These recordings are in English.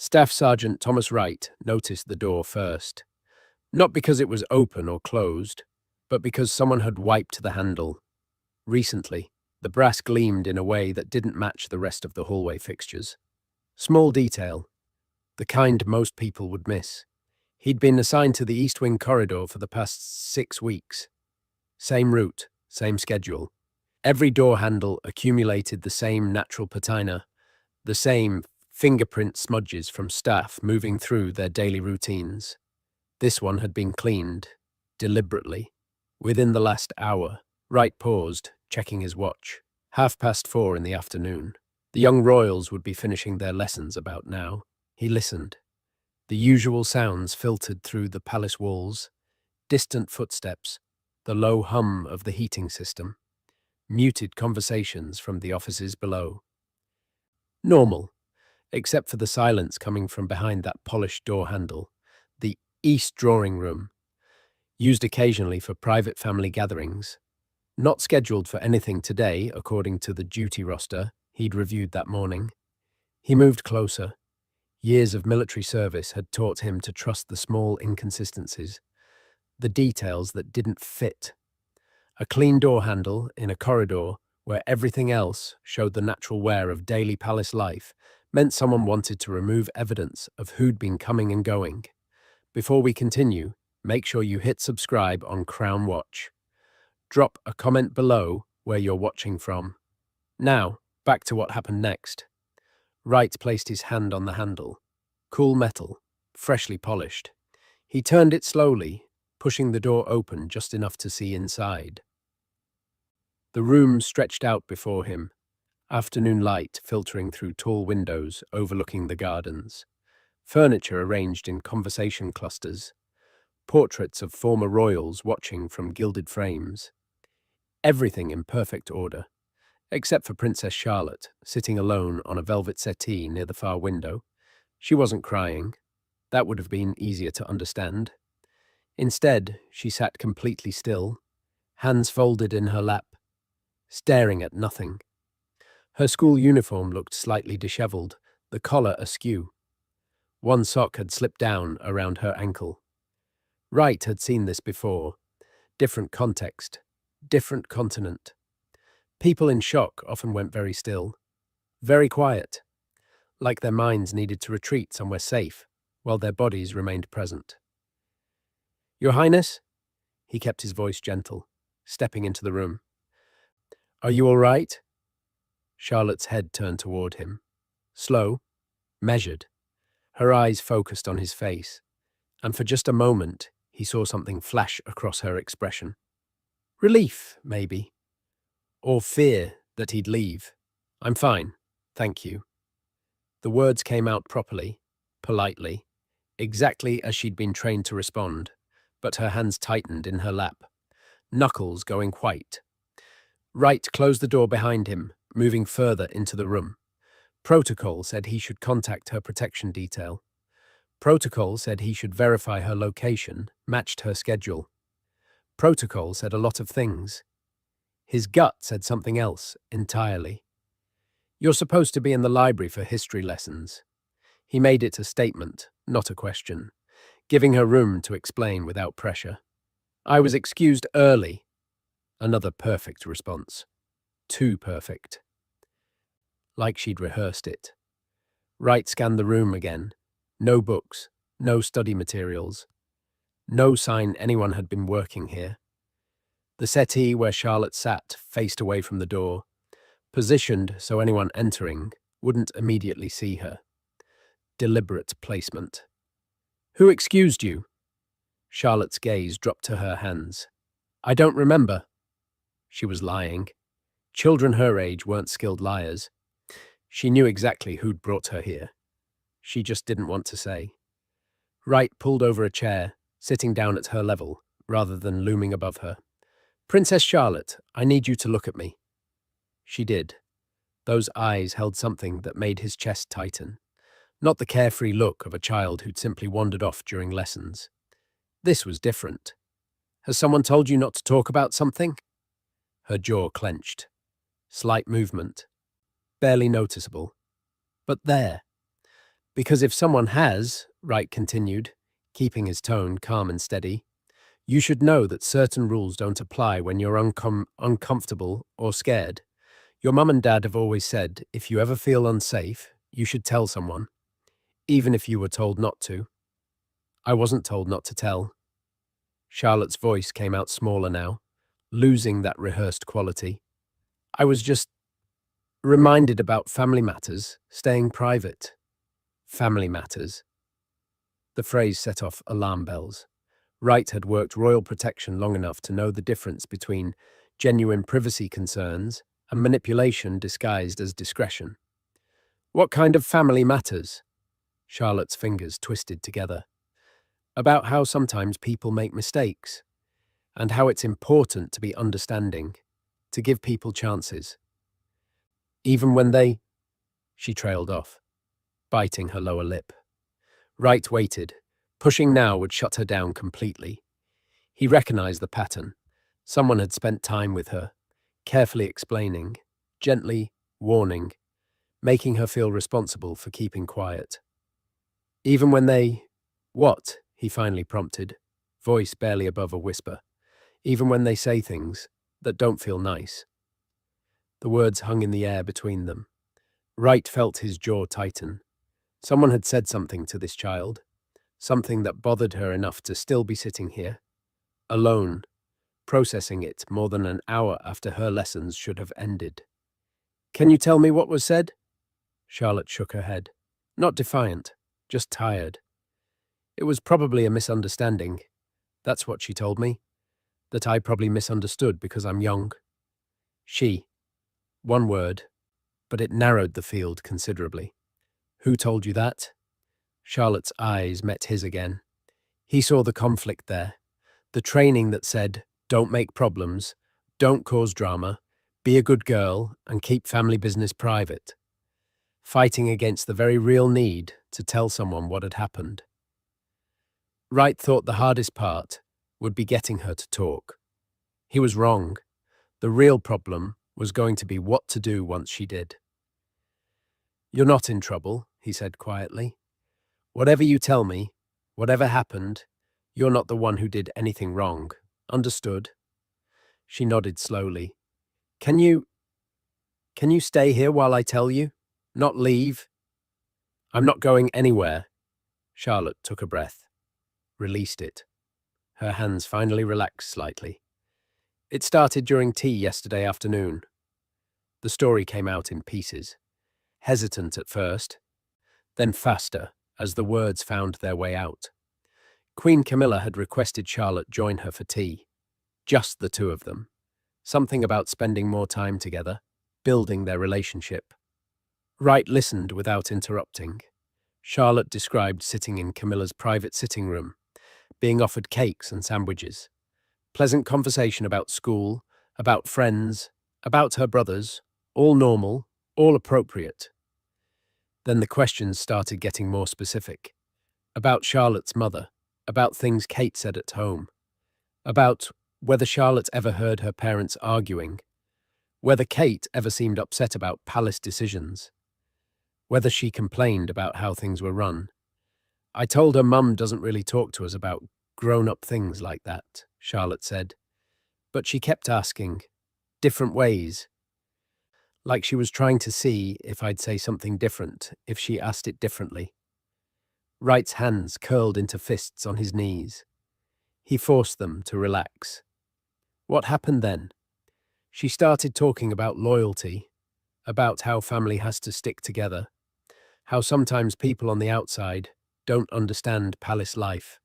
Staff Sergeant Thomas Wright noticed the door first, not because it was open or closed, but because someone had wiped the handle. Recently, the brass gleamed in a way that didn't match the rest of the hallway fixtures. Small detail, the kind most people would miss. He'd been assigned to the East Wing corridor for the past 6 weeks. Same route, same schedule. Every door handle accumulated the same natural patina, the same fingerprint smudges from staff moving through their daily routines. This one had been cleaned, deliberately. Within the last hour, Wright paused, checking his watch. 4:30 in the afternoon. The young royals would be finishing their lessons about now. He listened. The usual sounds filtered through the palace walls, distant footsteps, the low hum of the heating system, muted conversations from the offices below. Normal, except for the silence coming from behind that polished door handle. The East drawing room, used occasionally for private family gatherings. Not scheduled for anything today, according to the duty roster he'd reviewed that morning. He moved closer. Years of military service had taught him to trust the small inconsistencies, the details that didn't fit. A clean door handle in a corridor where everything else showed the natural wear of daily palace life meant someone wanted to remove evidence of who'd been coming and going. Before we continue, make sure you hit subscribe on Crown Watch. Drop a comment below where you're watching from. Now, back to what happened next. Wright placed his hand on the handle. Cool metal, freshly polished. He turned it slowly, pushing the door open just enough to see inside. The room stretched out before him, afternoon light filtering through tall windows overlooking the gardens. Furniture arranged in conversation clusters. Portraits of former royals watching from gilded frames. Everything in perfect order, except for Princess Charlotte, sitting alone on a velvet settee near the far window. She wasn't crying. That would have been easier to understand. Instead, she sat completely still, hands folded in her lap, staring at nothing. Her school uniform looked slightly disheveled, the collar askew. One sock had slipped down around her ankle. Wright had seen this before. Different context, different continent. People in shock often went very still, very quiet, like their minds needed to retreat somewhere safe while their bodies remained present. "Your Highness?" He kept his voice gentle, stepping into the room. "Are you all right?" Charlotte's head turned toward him. Slow, measured. Her eyes focused on his face, and for just a moment he saw something flash across her expression. Relief, maybe. Or fear that he'd leave. "I'm fine, thank you." The words came out properly, politely, exactly as she'd been trained to respond, but her hands tightened in her lap, knuckles going white. Wright closed the door behind him, moving further into the room. Protocol said he should contact her protection detail. Protocol said he should verify her location matched her schedule. Protocol said a lot of things. His gut said something else entirely. "You're supposed to be in the library for history lessons." He made it a statement, not a question, giving her room to explain without pressure. "I was excused early." Another perfect response. Too perfect. Like she'd rehearsed it. Wright scanned the room again. No books, no study materials. No sign anyone had been working here. The settee where Charlotte sat faced away from the door, positioned so anyone entering wouldn't immediately see her. Deliberate placement. "Who excused you?" Charlotte's gaze dropped to her hands. "I don't remember." She was lying. Children her age weren't skilled liars. She knew exactly who'd brought her here. She just didn't want to say. Wright pulled over a chair, sitting down at her level, rather than looming above her. "Princess Charlotte, I need you to look at me." She did. Those eyes held something that made his chest tighten. Not the carefree look of a child who'd simply wandered off during lessons. This was different. "Has someone told you not to talk about something?" Her jaw clenched. Slight movement. Barely noticeable. But there. Because if someone has, Wright continued, keeping his tone calm and steady, you should know that certain rules don't apply when you're uncomfortable or scared. Your mum and dad have always said if you ever feel unsafe, you should tell someone, even if you were told not to. I wasn't told not to tell. Charlotte's voice came out smaller now, losing that rehearsed quality. I was just reminded about family matters, staying private. Family matters. The phrase set off alarm bells. Wright had worked royal protection long enough to know the difference between genuine privacy concerns and manipulation disguised as discretion. What kind of family matters? Charlotte's fingers twisted together. About how sometimes people make mistakes, and how it's important to be understanding, to give people chances. Even when they... She trailed off, biting her lower lip. Wright waited. Pushing now would shut her down completely. He recognized the pattern. Someone had spent time with her, carefully explaining, gently warning, making her feel responsible for keeping quiet. Even when they... What? He finally prompted, voice barely above a whisper. Even when they say things that don't feel nice. The words hung in the air between them. Wright felt his jaw tighten. Someone had said something to this child, something that bothered her enough to still be sitting here, alone, processing it more than an hour after her lessons should have ended. Can you tell me what was said? Charlotte shook her head. Not defiant, just tired. It was probably a misunderstanding. That's what she told me. That I probably misunderstood because I'm young. She. One word, but it narrowed the field considerably. Who told you that? Charlotte's eyes met his again. He saw the conflict there. The training that said, don't make problems, don't cause drama, be a good girl, and keep family business private. Fighting against the very real need to tell someone what had happened. Wright thought the hardest part would be getting her to talk. He was wrong. The real problem was going to be what to do once she did. You're not in trouble, he said quietly. Whatever you tell me, whatever happened, you're not the one who did anything wrong. Understood? She nodded slowly. Can you stay here while I tell you? Not leave? I'm not going anywhere. Charlotte took a breath, released it. Her hands finally relaxed slightly. It started during tea yesterday afternoon. The story came out in pieces, hesitant at first, then faster as the words found their way out. Queen Camilla had requested Charlotte join her for tea. Just the two of them. Something about spending more time together, building their relationship. Wright listened without interrupting. Charlotte described sitting in Camilla's private sitting room, being offered cakes and sandwiches. Pleasant conversation about school, about friends, about her brothers, all normal, all appropriate. Then the questions started getting more specific. About Charlotte's mother, about things Kate said at home, about whether Charlotte ever heard her parents arguing, whether Kate ever seemed upset about palace decisions, whether she complained about how things were run. I told her mum doesn't really talk to us about grown-up things like that, Charlotte said. But she kept asking, different ways. Like she was trying to see if I'd say something different, if she asked it differently. Wright's hands curled into fists on his knees. He forced them to relax. What happened then? She started talking about loyalty, about how family has to stick together, how sometimes people on the outside don't understand palace life,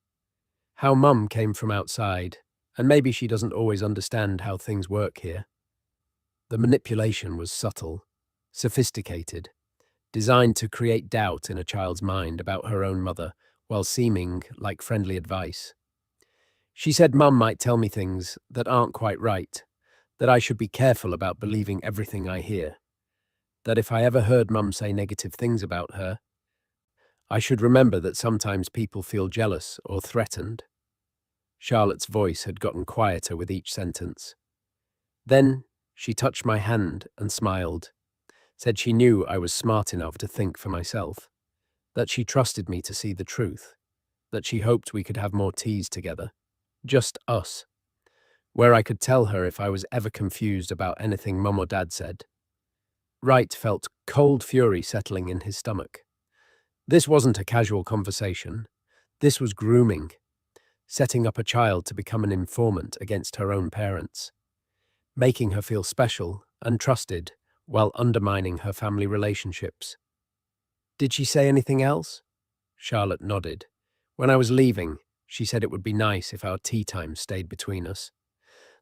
how mum came from outside, and maybe she doesn't always understand how things work here. The manipulation was subtle, sophisticated, designed to create doubt in a child's mind about her own mother while seeming like friendly advice. She said mum might tell me things that aren't quite right, that I should be careful about believing everything I hear, that if I ever heard mum say negative things about her, I should remember that sometimes people feel jealous or threatened. Charlotte's voice had gotten quieter with each sentence. Then she touched my hand and smiled, said she knew I was smart enough to think for myself. that she trusted me to see the truth, that she hoped we could have more teas together, just us, where I could tell her if I was ever confused about anything Mum or Dad said. Wright felt cold fury settling in his stomach. This wasn't a casual conversation. This was grooming, setting up a child to become an informant against her own parents, making her feel special and trusted while undermining her family relationships. Did she say anything else? Charlotte nodded. When I was leaving, she said it would be nice if our tea time stayed between us.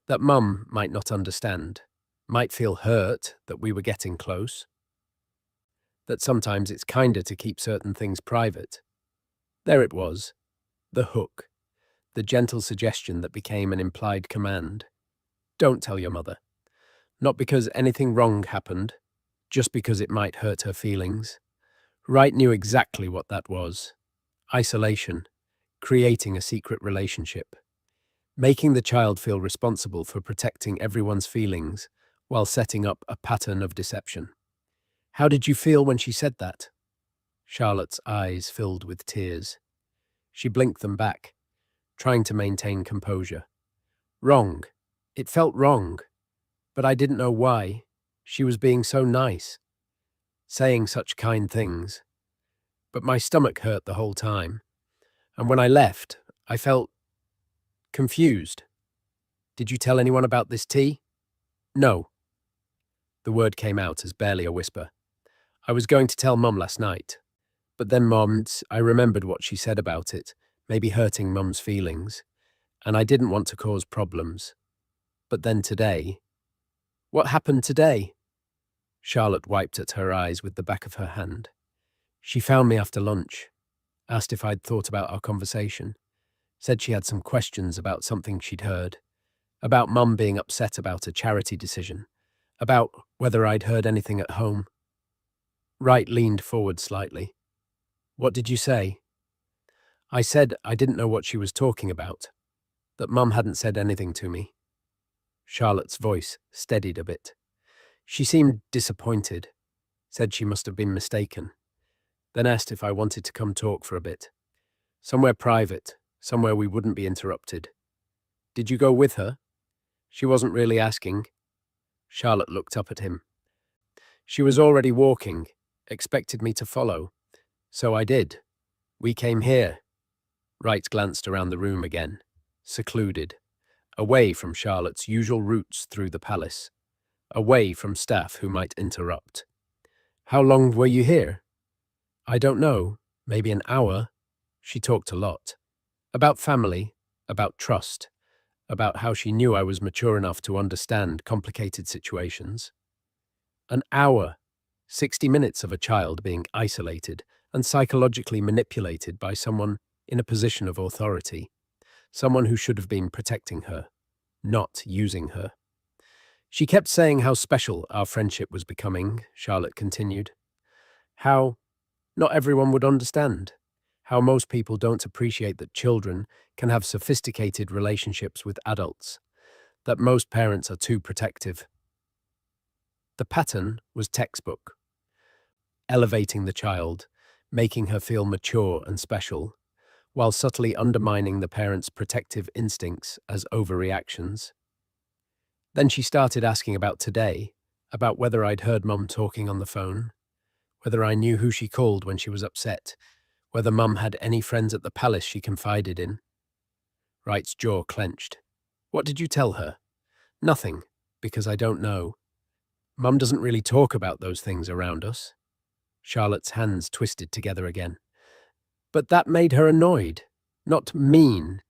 That Mum might not understand, might feel hurt that we were getting close. That sometimes it's kinder to keep certain things private. There it was, the hook, the gentle suggestion that became an implied command. Don't tell your mother. Not because anything wrong happened, just because it might hurt her feelings. Wright knew exactly what that was. Isolation, creating a secret relationship, making the child feel responsible for protecting everyone's feelings while setting up a pattern of deception. How did you feel when she said that? Charlotte's eyes filled with tears. She blinked them back, trying to maintain composure. Wrong. It felt wrong. But I didn't know why. She was being so nice, saying such kind things. But my stomach hurt the whole time. And when I left, I felt confused. Did you tell anyone about this tea? No. The word came out as barely a whisper. I was going to tell Mum last night. But then I remembered what she said about it, maybe hurting Mum's feelings. And I didn't want to cause problems. But then today... What happened today? Charlotte wiped at her eyes with the back of her hand. She found me after lunch, asked if I'd thought about our conversation, said she had some questions about something she'd heard, about Mum being upset about a charity decision, about whether I'd heard anything at home. Wright leaned forward slightly. What did you say? I said I didn't know what she was talking about, that Mum hadn't said anything to me. Charlotte's voice steadied a bit. She seemed disappointed, said she must have been mistaken, then asked if I wanted to come talk for a bit. Somewhere private, somewhere we wouldn't be interrupted. Did you go with her? She wasn't really asking. Charlotte looked up at him. She was already walking, expected me to follow. So I did. We came here. Wright glanced around the room again, secluded, away from Charlotte's usual routes through the palace, away from staff who might interrupt. How long were you here? I don't know, maybe an hour. She talked a lot. About family, about trust, about how she knew I was mature enough to understand complicated situations. An hour, 60 minutes of a child being isolated and psychologically manipulated by someone in a position of authority, someone who should have been protecting her, not using her. She kept saying how special our friendship was becoming, Charlotte continued. How not everyone would understand. How most people don't appreciate that children can have sophisticated relationships with adults. That most parents are too protective. The pattern was textbook. Elevating the child, making her feel mature and special, while subtly undermining the parent's protective instincts as overreactions. Then she started asking about today, about whether I'd heard Mum talking on the phone, whether I knew who she called when she was upset, whether Mum had any friends at the palace she confided in. Wright's jaw clenched. What did you tell her? Nothing, because I don't know. Mum doesn't really talk about those things around us. Charlotte's hands twisted together again. But that made her annoyed. Not mean,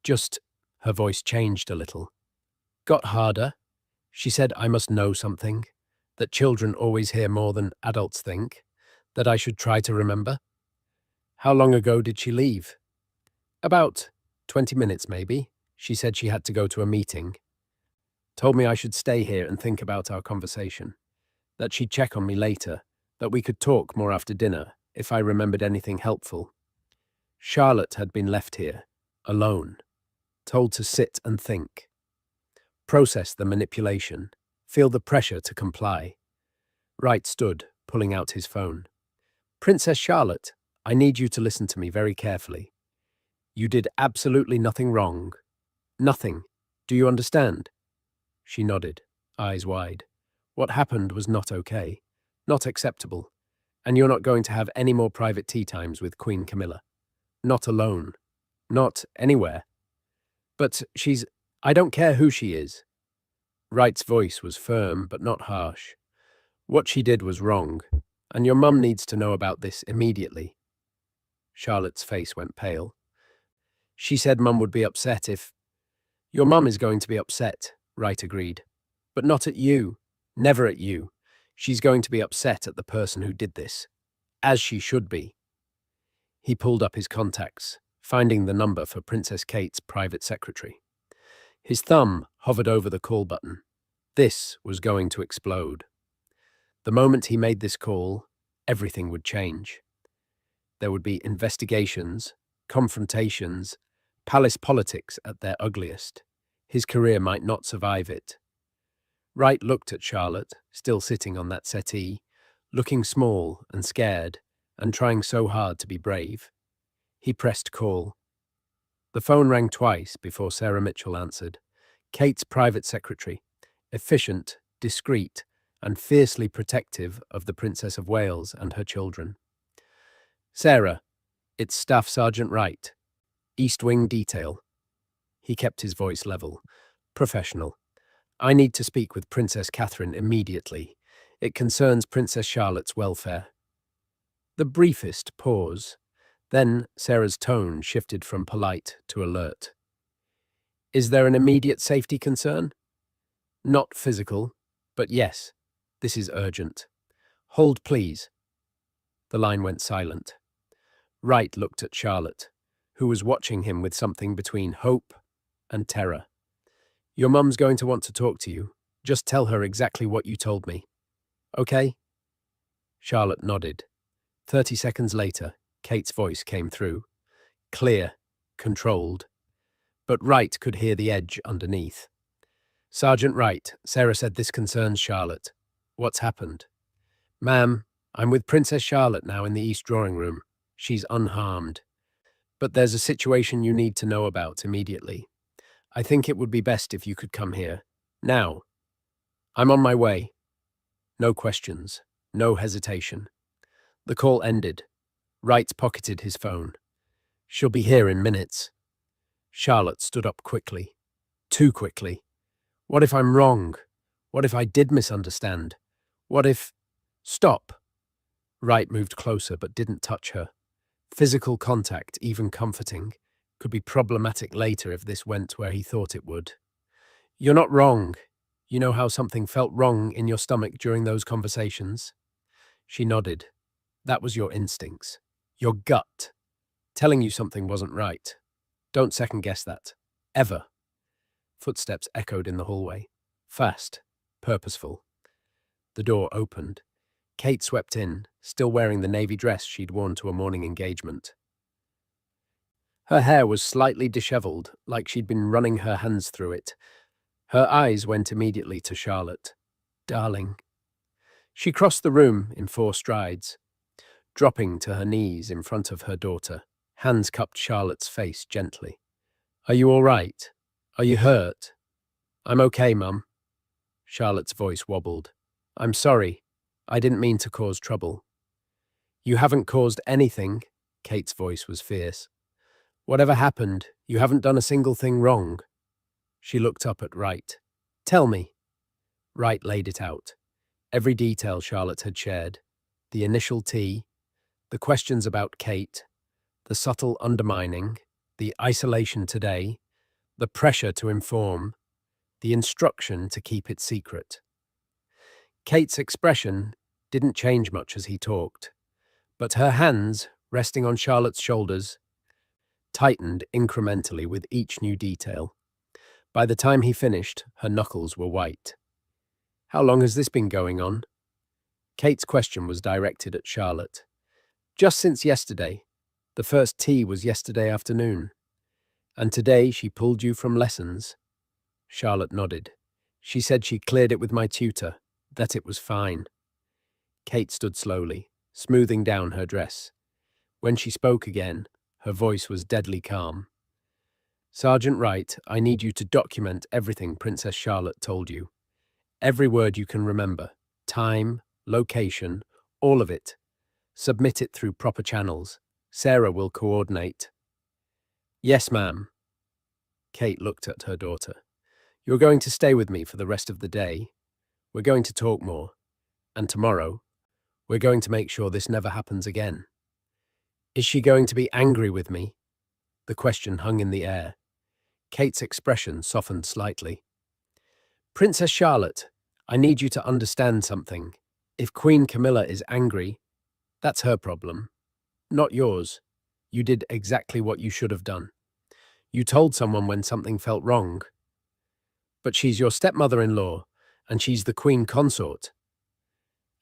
just... Her voice changed a little. Got harder. She said I must know something, that children always hear more than adults think, that I should try to remember. How long ago did she leave? About 20 minutes, maybe. She said she had to go to a meeting. Told me I should stay here and think about our conversation, that she'd check on me later, that we could talk more after dinner if I remembered anything helpful. Charlotte had been left here, alone, told to sit and think. Process the manipulation, feel the pressure to comply. Wright stood, pulling out his phone. Princess Charlotte, I need you to listen to me very carefully. You did absolutely nothing wrong. Nothing. Do you understand? She nodded, eyes wide. What happened was not okay. Not acceptable. And you're not going to have any more private tea times with Queen Camilla. Not alone. Not anywhere. But I don't care who she is. Wright's voice was firm, but not harsh. What she did was wrong, and your mum needs to know about this immediately. Charlotte's face went pale. She said Mum would be upset if... Your mum is going to be upset, Wright agreed. But not at you. Never at you. She's going to be upset at the person who did this. As she should be. He pulled up his contacts, finding the number for Princess Kate's private secretary. His thumb hovered over the call button. This was going to explode. The moment he made this call, everything would change. There would be investigations, confrontations, palace politics at their ugliest. His career might not survive it. Wright looked at Charlotte, still sitting on that settee, looking small and scared, and trying so hard to be brave. He pressed call. The phone rang twice before Sarah Mitchell answered. Kate's private secretary, efficient, discreet, and fiercely protective of the Princess of Wales and her children. Sarah, it's Staff Sergeant Wright, East Wing Detail. He kept his voice level, professional. I need to speak with Princess Catherine immediately. It concerns Princess Charlotte's welfare. The briefest pause. Then Sarah's tone shifted from polite to alert. Is there an immediate safety concern? Not physical, but yes, this is urgent. Hold, please. The line went silent. Wright looked at Charlotte, who was watching him with something between hope and terror. Your mum's going to want to talk to you. Just tell her exactly what you told me. Okay? Charlotte nodded. 30 seconds later, Kate's voice came through. Clear, controlled. But Wright could hear the edge underneath. Sergeant Wright, Sarah said this concerns Charlotte. What's happened? Ma'am, I'm with Princess Charlotte now in the East Drawing Room. She's unharmed. But there's a situation you need to know about immediately. I think it would be best if you could come here. Now. I'm on my way. No questions. No hesitation. The call ended. Wright pocketed his phone. She'll be here in minutes. Charlotte stood up quickly. Too quickly. What if I'm wrong? What if I did misunderstand? What if... Stop. Wright moved closer but didn't touch her. Physical contact, even comforting, could be problematic later if this went where he thought it would. You're not wrong. You know how something felt wrong in your stomach during those conversations? She nodded. That was your instincts. Your gut. Telling you something wasn't right. Don't second-guess that. Ever. Footsteps echoed in the hallway. Fast. Purposeful. The door opened. Kate swept in, still wearing the navy dress she'd worn to a morning engagement. Her hair was slightly disheveled, like she'd been running her hands through it. Her eyes went immediately to Charlotte. Darling. She crossed the room in 4 strides, dropping to her knees in front of her daughter. Hands cupped Charlotte's face gently. Are you all right? Are you hurt? I'm okay, Mum. Charlotte's voice wobbled. I'm sorry. I didn't mean to cause trouble. You haven't caused anything. Kate's voice was fierce. Whatever happened, you haven't done a single thing wrong. She looked up at Wright. Tell me. Wright laid it out. Every detail Charlotte had shared. The initial tea, the questions about Kate, the subtle undermining, the isolation today, the pressure to inform, the instruction to keep it secret. Kate's expression didn't change much as he talked, but her hands, resting on Charlotte's shoulders, tightened incrementally with each new detail. By the time he finished, her knuckles were white. How long has this been going on? Kate's question was directed at Charlotte. Just since yesterday. The first tea was yesterday afternoon. And today she pulled you from lessons. Charlotte nodded. She said she cleared it with my tutor, that it was fine. Kate stood slowly, smoothing down her dress. When she spoke again, her voice was deadly calm. Sergeant Wright, I need you to document everything Princess Charlotte told you. Every word you can remember. Time, location, all of it. Submit it through proper channels. Sarah will coordinate. Yes, ma'am. Kate looked at her daughter. You're going to stay with me for the rest of the day. We're going to talk more. And tomorrow, we're going to make sure this never happens again. Is she going to be angry with me? The question hung in the air. Kate's expression softened slightly. Princess Charlotte, I need you to understand something. If Queen Camilla is angry, that's her problem, not yours. You did exactly what you should have done. You told someone when something felt wrong. But she's your stepmother-in-law, and she's the queen consort.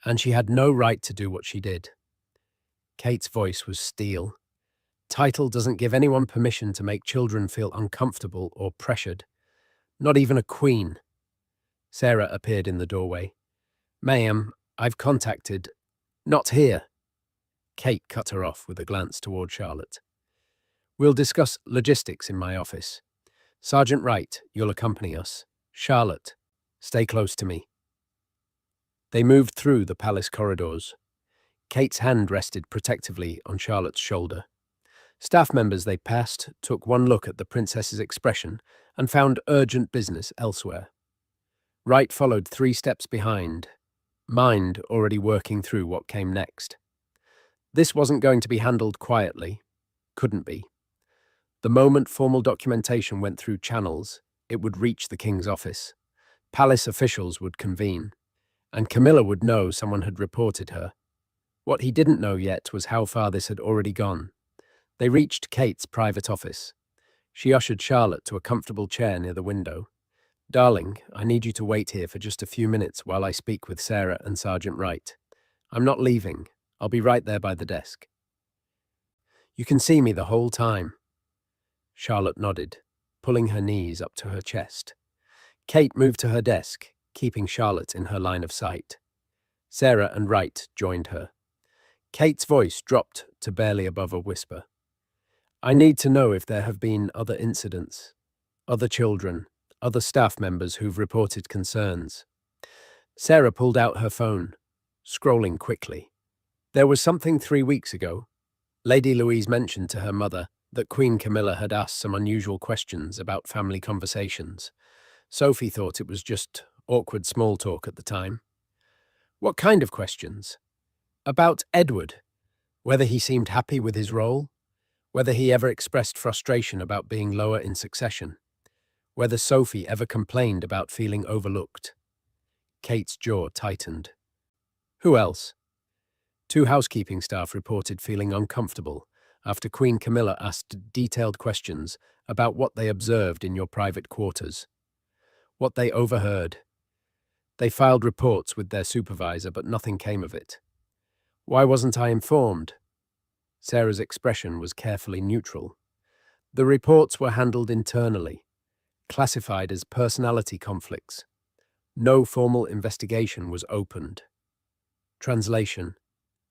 And she had no right to do what she did. Kate's voice was steel. Title doesn't give anyone permission to make children feel uncomfortable or pressured. Not even a queen. Sarah appeared in the doorway. Ma'am, I've contacted. Not here. Kate cut her off with a glance toward Charlotte. We'll discuss logistics in my office. Sergeant Wright, you'll accompany us. Charlotte, stay close to me. They moved through the palace corridors. Kate's hand rested protectively on Charlotte's shoulder. Staff members they passed took one look at the princess's expression and found urgent business elsewhere. Wright followed 3 steps behind, mind already working through what came next. This wasn't going to be handled quietly. Couldn't be. The moment formal documentation went through channels, it would reach the king's office. Palace officials would convene, and Camilla would know someone had reported her. What he didn't know yet was how far this had already gone. They reached Kate's private office. She ushered Charlotte to a comfortable chair near the window. Darling, I need you to wait here for just a few minutes while I speak with Sarah and Sergeant Wright. I'm not leaving. I'll be right there by the desk. You can see me the whole time. Charlotte nodded, pulling her knees up to her chest. Kate moved to her desk, keeping Charlotte in her line of sight. Sarah and Wright joined her. Kate's voice dropped to barely above a whisper. I need to know if there have been other incidents, other children, other staff members who've reported concerns. Sarah pulled out her phone, scrolling quickly. There was something 3 weeks ago. Lady Louise mentioned to her mother that Queen Camilla had asked some unusual questions about family conversations. Sophie thought it was just awkward small talk at the time. What kind of questions? About Edward, whether he seemed happy with his role, whether he ever expressed frustration about being lower in succession, whether Sophie ever complained about feeling overlooked. Kate's jaw tightened. Who else? 2 housekeeping staff reported feeling uncomfortable after Queen Camilla asked detailed questions about what they observed in your private quarters, what they overheard. They filed reports with their supervisor, but nothing came of it. Why wasn't I informed? Sarah's expression was carefully neutral. The reports were handled internally, classified as personality conflicts. No formal investigation was opened. Translation: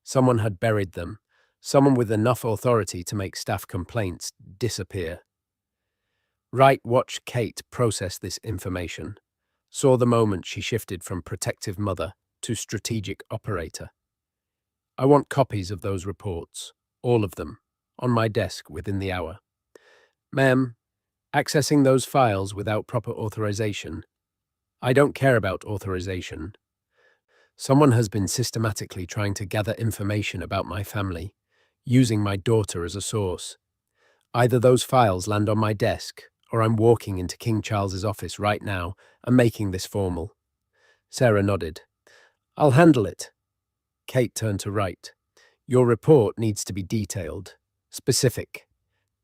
someone had buried them, someone with enough authority to make staff complaints disappear. Wright watched Kate process this information, saw the moment she shifted from protective mother to strategic operator. I want copies of those reports, all of them, on my desk within the hour. Ma'am, accessing those files without proper authorization. I don't care about authorization. Someone has been systematically trying to gather information about my family, using my daughter as a source. Either those files land on my desk, or I'm walking into King Charles's office right now and making this formal. Sarah nodded. I'll handle it. Kate turned to Wright. Your report needs to be detailed, specific.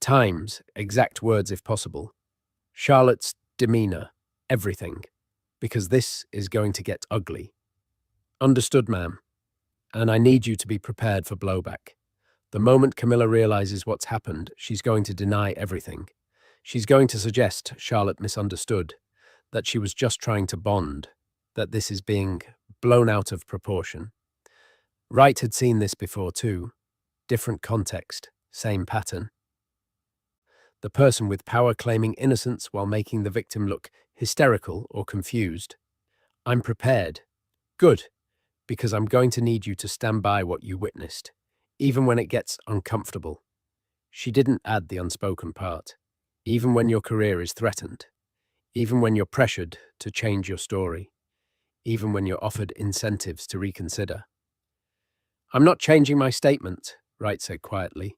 Times, exact words if possible. Charlotte's demeanor, everything. Because this is going to get ugly. Understood, ma'am. And I need you to be prepared for blowback. The moment Camilla realizes what's happened, she's going to deny everything. She's going to suggest Charlotte misunderstood, that she was just trying to bond, that this is being blown out of proportion. Wright had seen this before too. different context, same pattern. The person with power claiming innocence while making the victim look hysterical or confused. I'm prepared. Good, because I'm going to need you to stand by what you witnessed, even when it gets uncomfortable. She didn't add the unspoken part. Even when your career is threatened. Even when you're pressured to change your story. Even when you're offered incentives to reconsider. I'm not changing my statement, Wright said quietly.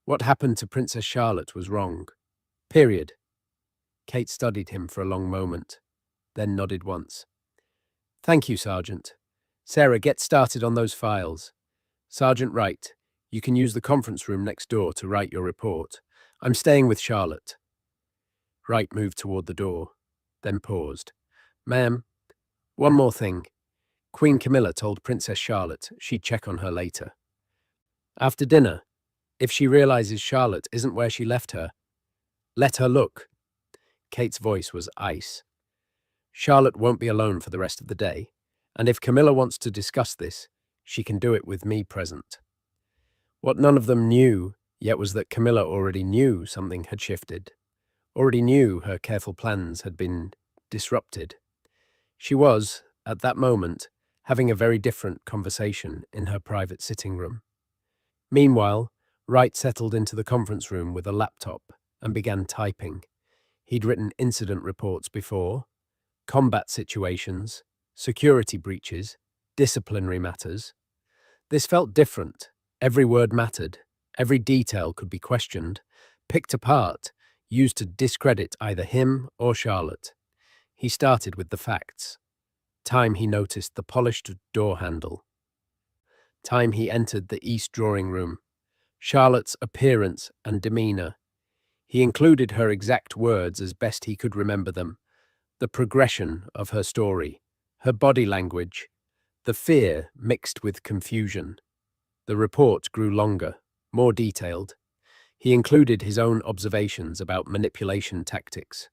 What happened to Princess Charlotte was wrong. Period. Kate studied him for a long moment, then nodded once. Thank you, Sergeant. Sarah, get started on those files. Sergeant Wright, you can use the conference room next door to write your report. I'm staying with Charlotte. Wright moved toward the door, then paused. Ma'am, one more thing. Queen Camilla told Princess Charlotte she'd check on her later. After dinner, if she realizes Charlotte isn't where she left her, let her look. Kate's voice was ice. Charlotte won't be alone for the rest of the day, and if Camilla wants to discuss this, she can do it with me present. What none of them knew yet was that Camilla already knew something had shifted, already knew her careful plans had been disrupted. She was, at that moment, having a very different conversation in her private sitting room. Meanwhile, Wright settled into the conference room with a laptop and began typing. He'd written incident reports before, combat situations, security breaches, disciplinary matters. This felt different. Every word mattered. Every detail could be questioned, picked apart, used to discredit either him or Charlotte. He started with the facts. Time he noticed the polished door handle. Time he entered the east drawing room. Charlotte's appearance and demeanor. He included her exact words as best he could remember them. The progression of her story, her body language, the fear mixed with confusion. The report grew longer, more detailed. He included his own observations about manipulation tactics,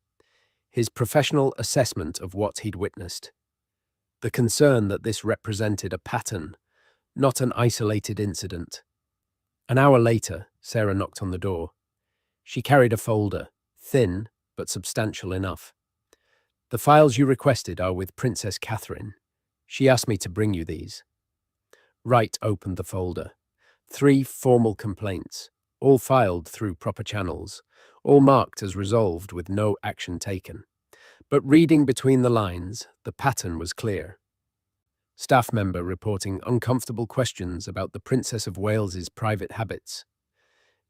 his professional assessment of what he'd witnessed, the concern that this represented a pattern, not an isolated incident. An hour later, Sarah knocked on the door. She carried a folder, thin but substantial enough. The files you requested are with Princess Catherine. She asked me to bring you these. Wright opened the folder. 3 formal complaints, all filed through proper channels, all marked as resolved with no action taken. But reading between the lines, the pattern was clear. Staff member reporting uncomfortable questions about the Princess of Wales's private habits.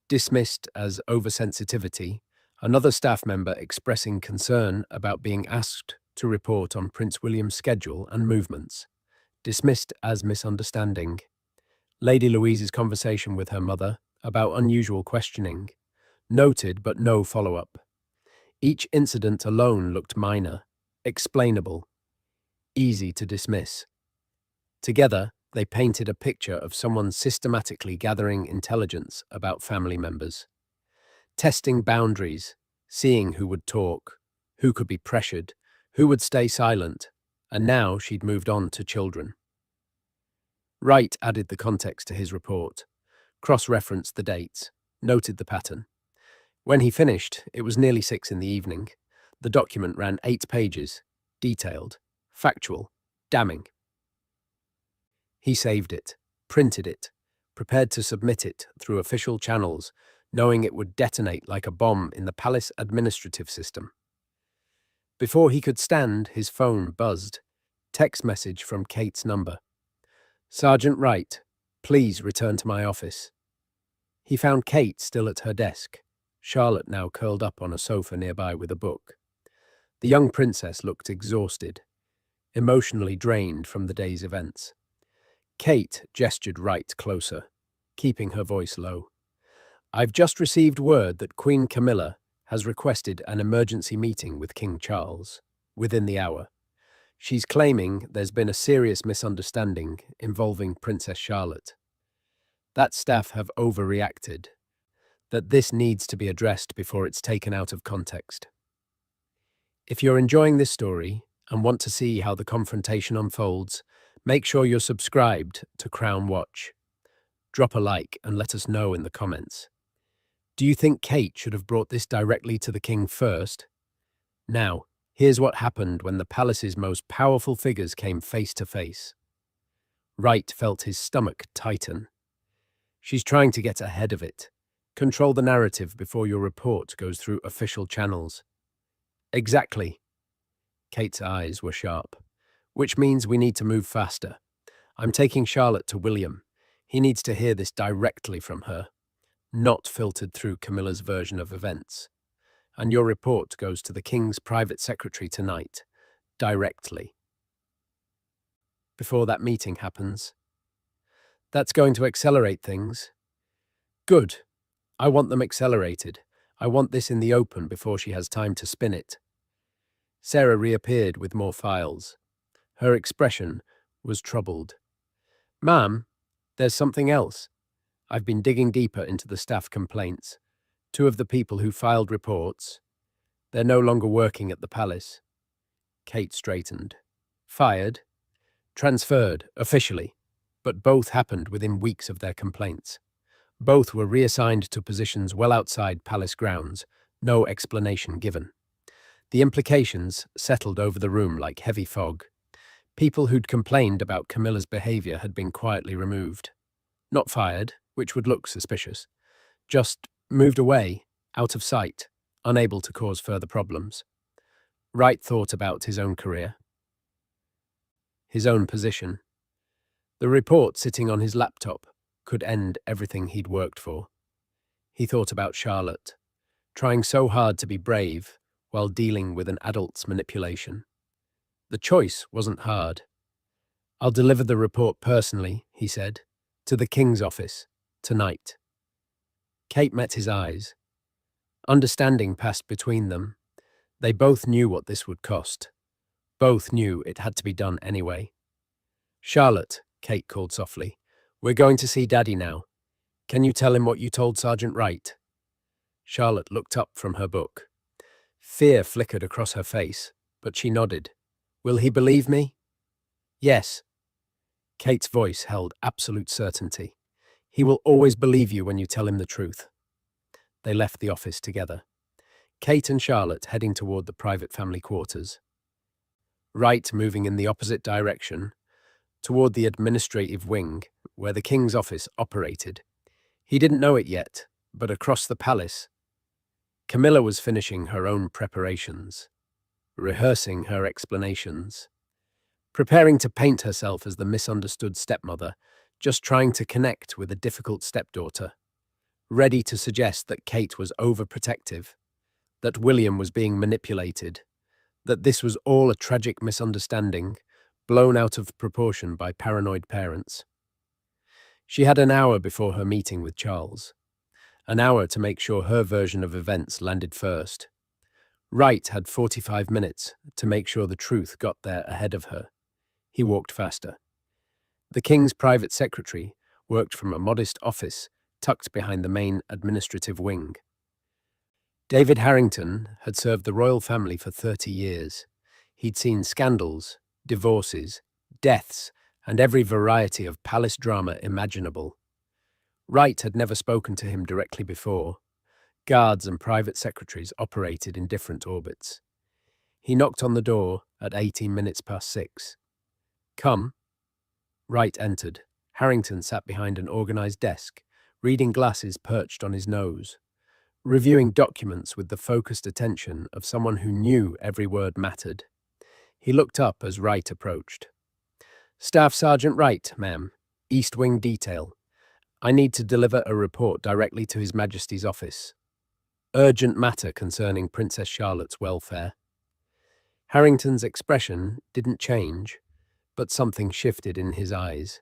Dismissed as oversensitivity, another staff member expressing concern about being asked to report on Prince William's schedule and movements. Dismissed as misunderstanding. Lady Louise's conversation with her mother about unusual questioning. Noted but no follow-up. Each incident alone looked minor, explainable, easy to dismiss. Together, they painted a picture of someone systematically gathering intelligence about family members, testing boundaries, seeing who would talk, who could be pressured, who would stay silent, and now she'd moved on to children. Wright added the context to his report, cross-referenced the dates, noted the pattern. When he finished, it was nearly 6 in the evening. The document ran 8 pages, detailed, factual, damning. He saved it, printed it, prepared to submit it through official channels, knowing it would detonate like a bomb in the palace administrative system. Before he could stand, his phone buzzed. Text message from Kate's number. Sergeant Wright, please return to my office. He found Kate still at her desk, Charlotte now curled up on a sofa nearby with a book. The young princess looked exhausted, emotionally drained from the day's events. Kate gestured Wright closer, keeping her voice low. I've just received word that Queen Camilla has requested an emergency meeting with King Charles within the hour. She's claiming there's been a serious misunderstanding involving Princess Charlotte. That staff have overreacted, that this needs to be addressed before it's taken out of context. If you're enjoying this story and want to see how the confrontation unfolds, make sure you're subscribed to Crown Watch. Drop a like and let us know in the comments. Do you think Kate should have brought this directly to the king first? Now, here's what happened when the palace's most powerful figures came face to face. Wright felt his stomach tighten. She's trying to get ahead of it. Control the narrative before your report goes through official channels. Exactly. Kate's eyes were sharp. Which means we need to move faster. I'm taking Charlotte to William. He needs to hear this directly from her, not filtered through Camilla's version of events. And your report goes to the King's private secretary tonight, directly. Before that meeting happens. That's going to accelerate things. Good. I want them accelerated. I want this in the open before she has time to spin it. Sarah reappeared with more files. Her expression was troubled. Ma'am, there's something else. I've been digging deeper into the staff complaints. 2 of the people who filed reports, they're no longer working at the palace. Kate straightened. Fired? Transferred, officially. But both happened within weeks of their complaints. Both were reassigned to positions well outside palace grounds, no explanation given. The implications settled over the room like heavy fog. People who'd complained about Camilla's behavior had been quietly removed. Not fired, which would look suspicious. Just moved away, out of sight, unable to cause further problems. Wright thought about his own career, his own position. The report sitting on his laptop could end everything he'd worked for. He thought about Charlotte, trying so hard to be brave while dealing with an adult's manipulation. The choice wasn't hard. I'll deliver the report personally, he said, to the King's office, tonight. Kate met his eyes. Understanding passed between them. They both knew what this would cost. Both knew it had to be done anyway. Charlotte, Kate called softly, we're going to see Daddy now. Can you tell him what you told Sergeant Wright? Charlotte looked up from her book. Fear flickered across her face, but she nodded. Will he believe me? Yes. Kate's voice held absolute certainty. He will always believe you when you tell him the truth. They left the office together. Kate and Charlotte heading toward the private family quarters. Wright moving in the opposite direction, toward the administrative wing, where the King's office operated. He didn't know it yet, but across the palace, Camilla was finishing her own preparations, rehearsing her explanations, preparing to paint herself as the misunderstood stepmother, just trying to connect with a difficult stepdaughter, ready to suggest that Kate was overprotective, that William was being manipulated, that this was all a tragic misunderstanding, blown out of proportion by paranoid parents. She had an hour before her meeting with Charles, an hour to make sure her version of events landed first. Wright had 45 minutes to make sure the truth got there ahead of her. He walked faster. The King's private secretary worked from a modest office tucked behind the main administrative wing. David Harrington had served the royal family for 30 years. He'd seen scandals, divorces, deaths, and every variety of palace drama imaginable. Wright had never spoken to him directly before. Guards and private secretaries operated in different orbits. He knocked on the door at 18 minutes past 6. Come. Wright entered. Harrington sat behind an organized desk, reading glasses perched on his nose, reviewing documents with the focused attention of someone who knew every word mattered. He looked up as Wright approached. Staff Sergeant Wright, ma'am. East Wing Detail. I need to deliver a report directly to His Majesty's office. Urgent matter concerning Princess Charlotte's welfare. Harrington's expression didn't change, but something shifted in his eyes.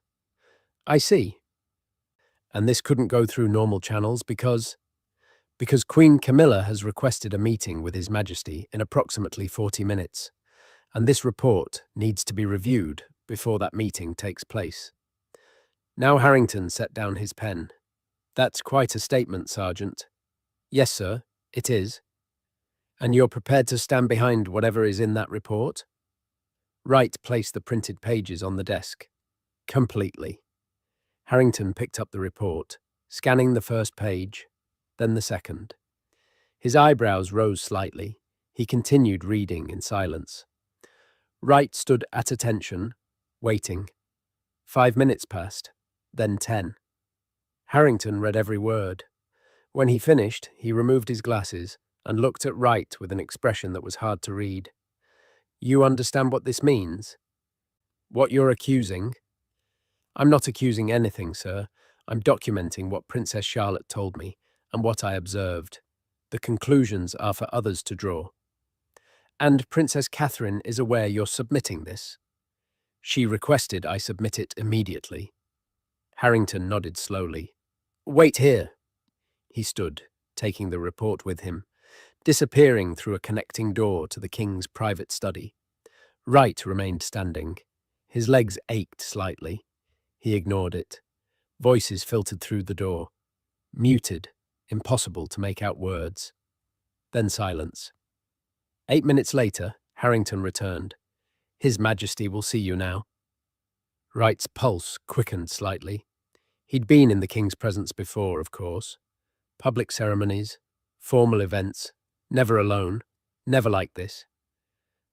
I see. And this couldn't go through normal channels because Queen Camilla has requested a meeting with His Majesty in approximately 40 minutes, and this report needs to be reviewed before that meeting takes place. Now Harrington set down his pen. That's quite a statement, Sergeant. Yes, sir, it is. And you're prepared to stand behind whatever is in that report? Wright placed the printed pages on the desk. Completely. Harrington picked up the report, scanning the first page, then the second. His eyebrows rose slightly. He continued reading in silence. Wright stood at attention, waiting. 5 minutes passed, then 10. Harrington read every word. When he finished, he removed his glasses and looked at Wright with an expression that was hard to read. "You understand what this means? What you're accusing?" "I'm not accusing anything, sir. I'm documenting what Princess Charlotte told me and what I observed. The conclusions are for others to draw." "And Princess Catherine is aware you're submitting this?" "She requested I submit it immediately." Harrington nodded slowly. "Wait here." He stood, taking the report with him, disappearing through a connecting door to the king's private study. Wright remained standing. His legs ached slightly. He ignored it. Voices filtered through the door. Muted, impossible to make out words. Then silence. 8 minutes later, Harrington returned. "His Majesty will see you now." Wright's pulse quickened slightly. He'd been in the king's presence before, of course. Public ceremonies, formal events, never alone, never like this.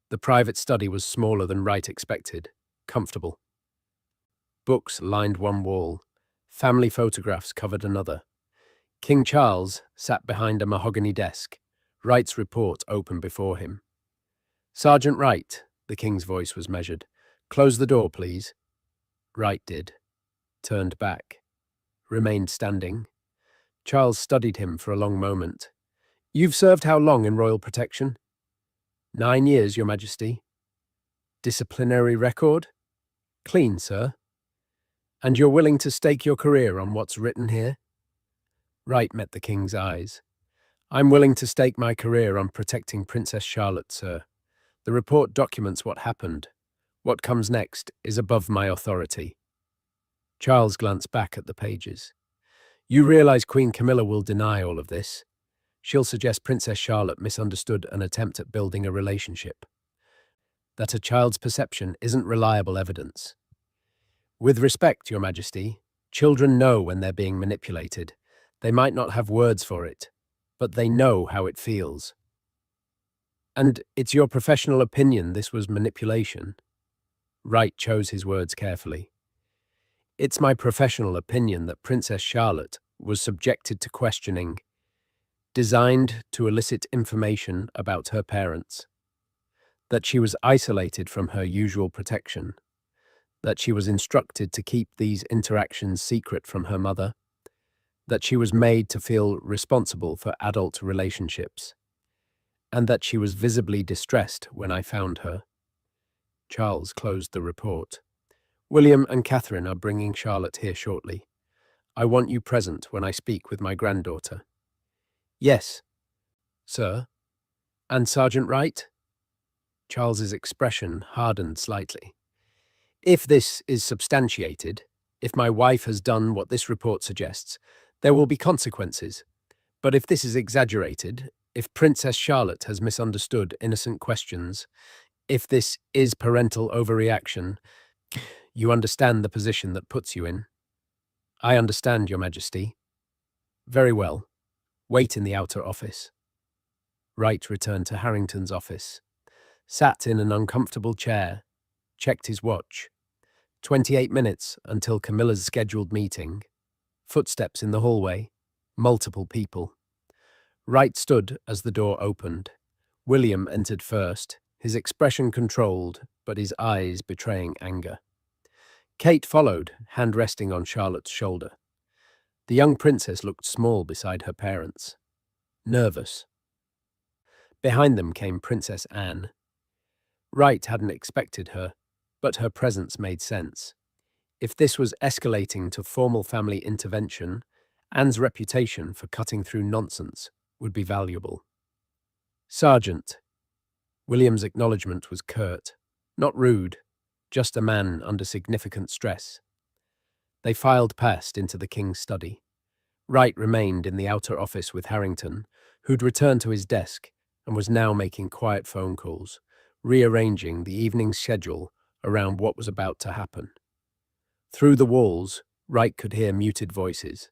The private study was smaller than Wright expected, comfortable. Books lined one wall. Family photographs covered another. King Charles sat behind a mahogany desk, Wright's report open before him. "Sergeant Wright," the king's voice was measured. "Close the door, please." Wright did. Turned back. Remained standing. Charles studied him for a long moment. "You've served how long in royal protection?" 9 years, Your Majesty." "Disciplinary record?" "Clean, sir." "And you're willing to stake your career on what's written here?" Wright met the king's eyes. "I'm willing to stake my career on protecting Princess Charlotte, sir. The report documents what happened. What comes next is above my authority." Charles glanced back at the pages. "You realize Queen Camilla will deny all of this. She'll suggest Princess Charlotte misunderstood an attempt at building a relationship. That a child's perception isn't reliable evidence. With respect, Your Majesty, children know when they're being manipulated. They might not have words for it, but they know how it feels." "And it's your professional opinion this was manipulation?" Wright chose his words carefully. "It's my professional opinion that Princess Charlotte was subjected to questioning, designed to elicit information about her parents, that she was isolated from her usual protection, that she was instructed to keep these interactions secret from her mother, that she was made to feel responsible for adult relationships, and that she was visibly distressed when I found her." Charles closed the report. "William and Catherine are bringing Charlotte here shortly. I want you present when I speak with my granddaughter." "Yes, sir." "And Sergeant Wright?" Charles's expression hardened slightly. "If this is substantiated, if my wife has done what this report suggests, there will be consequences. But if this is exaggerated, if Princess Charlotte has misunderstood innocent questions, if this is parental overreaction, you understand the position that puts you in?" "I understand, Your Majesty." "Very well. Wait in the outer office." Wright returned to Harrington's office, sat in an uncomfortable chair, checked his watch. 28 minutes until Camilla's scheduled meeting. Footsteps in the hallway. Multiple people. Wright stood as the door opened. William entered first, his expression controlled, but his eyes betraying anger. Kate followed, hand resting on Charlotte's shoulder. The young princess looked small beside her parents. Nervous. Behind them came Princess Anne. Wright hadn't expected her, but her presence made sense. If this was escalating to formal family intervention, Anne's reputation for cutting through nonsense would be valuable. "Sergeant." William's acknowledgement was curt, not rude, just a man under significant stress. They filed past into the king's study. Wright remained in the outer office with Harrington, who'd returned to his desk and was now making quiet phone calls, rearranging the evening's schedule around what was about to happen. Through the walls, Wright could hear muted voices.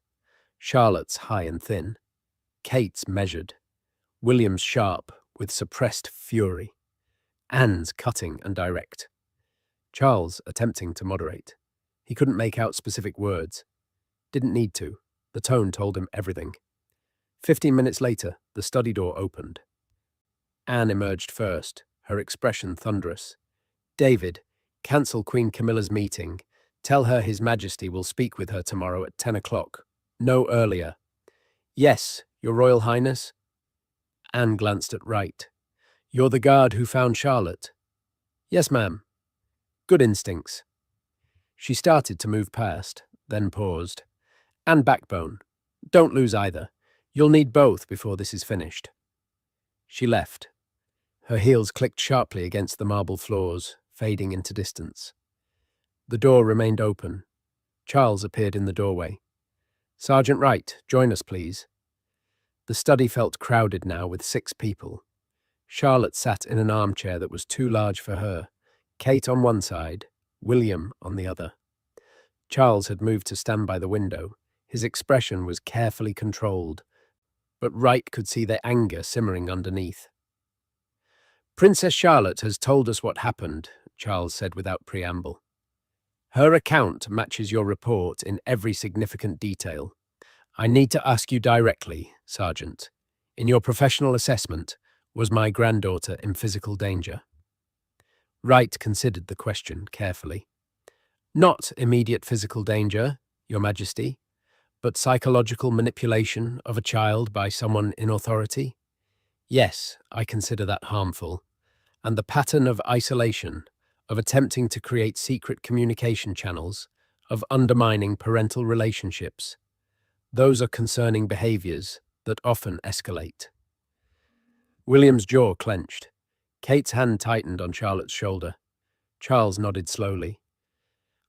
Charlotte's high and thin. Kate's measured. William's sharp, with suppressed fury. Anne's cutting and direct. Charles attempting to moderate. He couldn't make out specific words. Didn't need to. The tone told him everything. 15 minutes later, the study door opened. Anne emerged first, her expression thunderous. David, cancel Queen Camilla's meeting. Tell her His Majesty will speak with her tomorrow at 10 o'clock. No earlier. Yes, Your Royal Highness? Anne glanced at Wright. You're the guard who found Charlotte? Yes, ma'am. Good instincts. She started to move past, then paused. And backbone. Don't lose either. You'll need both before this is finished. She left. Her heels clicked sharply against the marble floors, fading into distance. The door remained open. Charles appeared in the doorway. Sergeant Wright, join us, please. The study felt crowded now with 6 people. Charlotte sat in an armchair that was too large for her, Kate on one side, William on the other. Charles had moved to stand by the window. His expression was carefully controlled, but Wright could see the anger simmering underneath. Princess Charlotte has told us what happened, Charles said without preamble. Her account matches your report in every significant detail. I need to ask you directly, Sergeant. In your professional assessment, was my granddaughter in physical danger? Wright considered the question carefully. Not immediate physical danger, Your Majesty, but psychological manipulation of a child by someone in authority? Yes, I consider that harmful. And the pattern of isolation, of attempting to create secret communication channels, of undermining parental relationships, those are concerning behaviors that often escalate. William's jaw clenched. Kate's hand tightened on Charlotte's shoulder. Charles nodded slowly.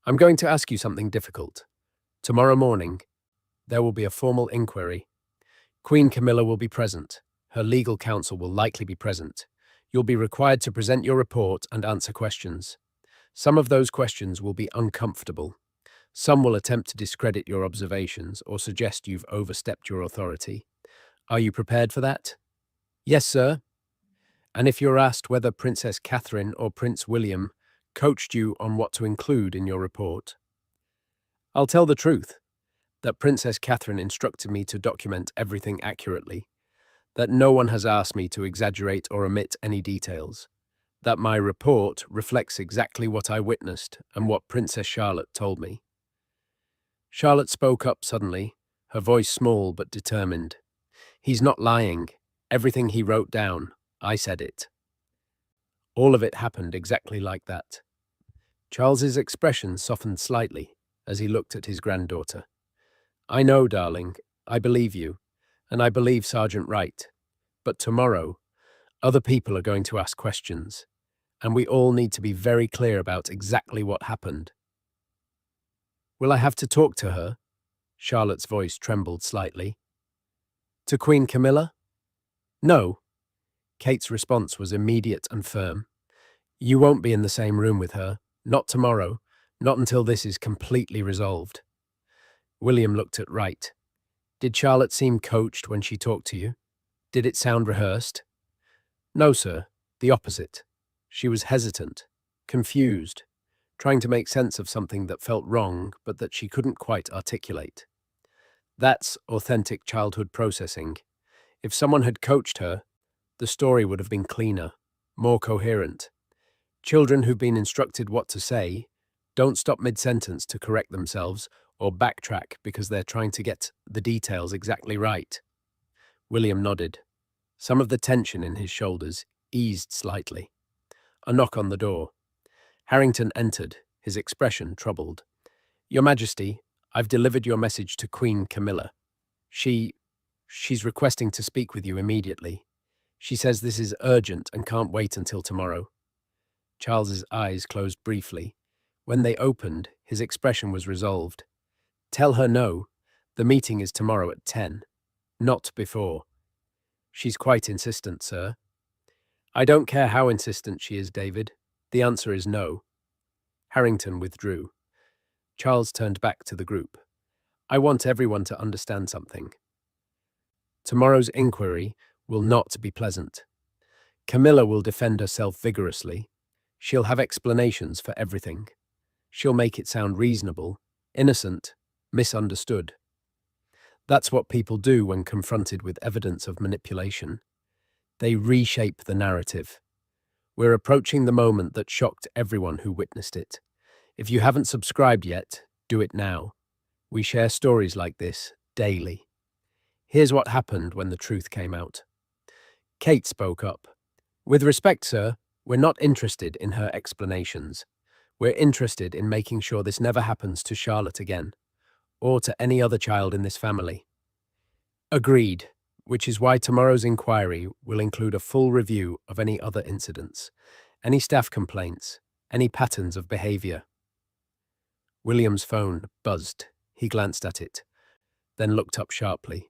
I'm going to ask you something difficult. Tomorrow morning, there will be a formal inquiry. Queen Camilla will be present. Her legal counsel will likely be present. You'll be required to present your report and answer questions. Some of those questions will be uncomfortable. Some will attempt to discredit your observations or suggest you've overstepped your authority. Are you prepared for that? Yes, sir. And if you're asked whether Princess Catherine or Prince William coached you on what to include in your report, I'll tell the truth, that Princess Catherine instructed me to document everything accurately, that no one has asked me to exaggerate or omit any details, that my report reflects exactly what I witnessed and what Princess Charlotte told me. Charlotte spoke up suddenly, her voice small but determined. He's not lying. Everything he wrote down, I said it. All of it happened exactly like that. Charles's expression softened slightly as he looked at his granddaughter. I know, darling, I believe you, and I believe Sergeant Wright. But tomorrow, other people are going to ask questions, and we all need to be very clear about exactly what happened. Will I have to talk to her? Charlotte's voice trembled slightly. To Queen Camilla? No. Kate's response was immediate and firm. You won't be in the same room with her. Not tomorrow. Not until this is completely resolved. William looked at Wright. Did Charlotte seem coached when she talked to you? Did it sound rehearsed? No, sir. The opposite. She was hesitant, confused, trying to make sense of something that felt wrong but that she couldn't quite articulate. That's authentic childhood processing. If someone had coached her, the story would have been cleaner, more coherent. Children who've been instructed what to say don't stop mid-sentence to correct themselves or backtrack because they're trying to get the details exactly right. William nodded. Some of the tension in his shoulders eased slightly. A knock on the door. Harrington entered, his expression troubled. Your Majesty, I've delivered your message to Queen Camilla. She's requesting to speak with you immediately. She says this is urgent and can't wait until tomorrow. Charles's eyes closed briefly. When they opened, his expression was resolved. Tell her no. The meeting is tomorrow at 10. Not before. She's quite insistent, sir. I don't care how insistent she is, David. The answer is no. Harrington withdrew. Charles turned back to the group. I want everyone to understand something. Tomorrow's inquiry will not be pleasant. Camilla will defend herself vigorously. She'll have explanations for everything. She'll make it sound reasonable, innocent, misunderstood. That's what people do when confronted with evidence of manipulation. They reshape the narrative. We're approaching the moment that shocked everyone who witnessed it. If you haven't subscribed yet, do it now. We share stories like this daily. Here's what happened when the truth came out. Kate spoke up. With respect, sir, we're not interested in her explanations. We're interested in making sure this never happens to Charlotte again, or to any other child in this family. Agreed, which is why tomorrow's inquiry will include a full review of any other incidents, any staff complaints, any patterns of behavior. William's phone buzzed. He glanced at it, then looked up sharply.